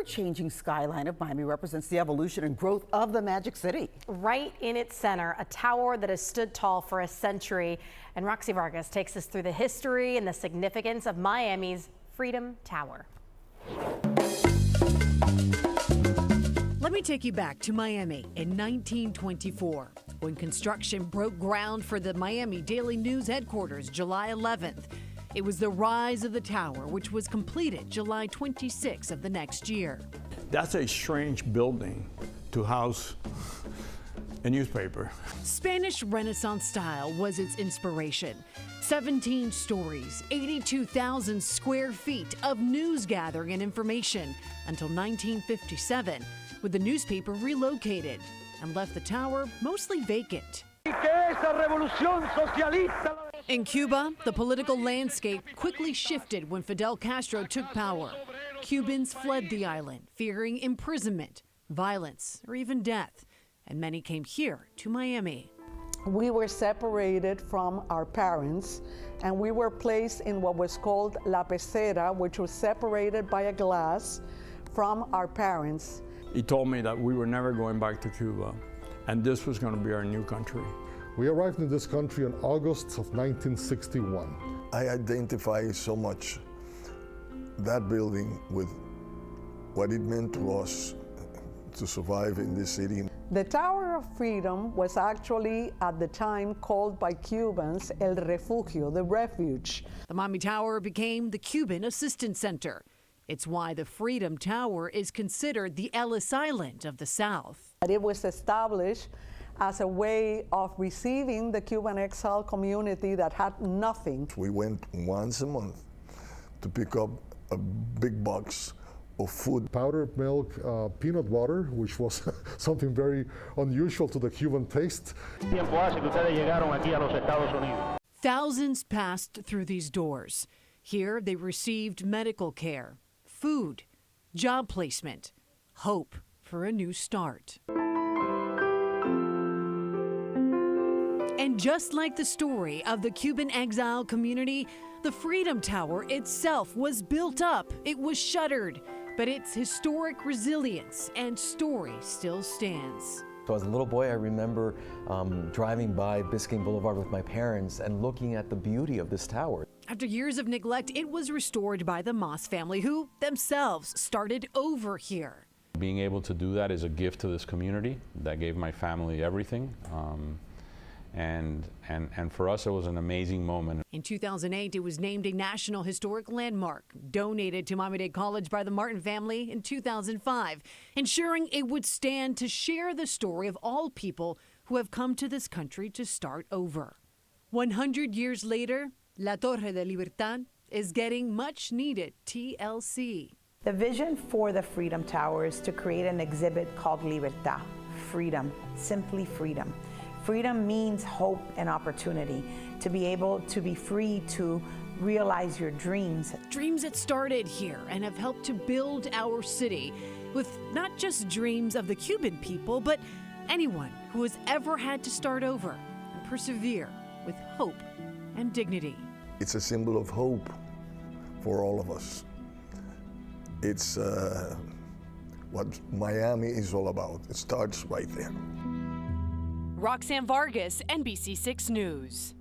ever-changing skyline of Miami represents the evolution and growth of the Magic City. Right in its center, a tower that has stood tall for a century. And Roxy Vargas takes us through the history and the significance of Miami's Freedom Tower. Let me take you back to Miami in 1924, when construction broke ground for the Miami Daily News headquarters July 11th. It was the rise of the tower, which was completed July 26th of the next year. That's a strange building to house a newspaper. Spanish Renaissance style was its inspiration. 17 stories, 82,000 square feet of news gathering and information until 1957, with the newspaper relocated and left the tower mostly vacant. In Cuba, the political landscape quickly shifted when Fidel Castro took power. Cubans fled the island, fearing imprisonment, violence, or even death, and many came here to Miami. We were separated from our parents, and we were placed in what was called La Pecera, which was separated by a glass from our parents. He told me that we were never going back to Cuba, and this was going to be our new country. We arrived in this country in August of 1961. I identify so much that building with what it meant to us to survive in this city. The Tower of Freedom was actually, at the time, called by Cubans El Refugio, the refuge. The Miami Tower became the Cuban Assistance Center. It's why the Freedom Tower is considered the Ellis Island of the South. It was established as a way of receiving the Cuban exile community that had nothing. We went once a month to pick up a big box of food. Powdered milk, peanut butter, which was something very unusual to the Cuban taste. Thousands passed through these doors. Here they received medical care, food, job placement, hope for a new start. And just like the story of the Cuban exile community, the Freedom Tower itself was built up. It was shuttered, but its historic resilience and story still stands. So as a little boy, I remember driving by Biscayne Boulevard with my parents and looking at the beauty of this tower. After years of neglect, it was restored by the Moss family, who themselves started over here. Being able to do that is a gift to this community that gave my family everything. And for us, it was an amazing moment. In 2008, it was named a National Historic Landmark, donated to Miami-Dade College by the Martin family in 2005, ensuring it would stand to share the story of all people who have come to this country to start over. 100 years later, La Torre de Libertad is getting much-needed TLC. The vision for the Freedom Tower is to create an exhibit called Libertad, freedom, simply freedom. Freedom means hope and opportunity, to be able to be free to realize your dreams. Dreams that started here and have helped to build our city with not just dreams of the Cuban people, but anyone who has ever had to start over and persevere with hope and dignity. It's a symbol of hope for all of us. It's what Miami is all about. It starts right there. Roxanne Vargas, NBC6 News.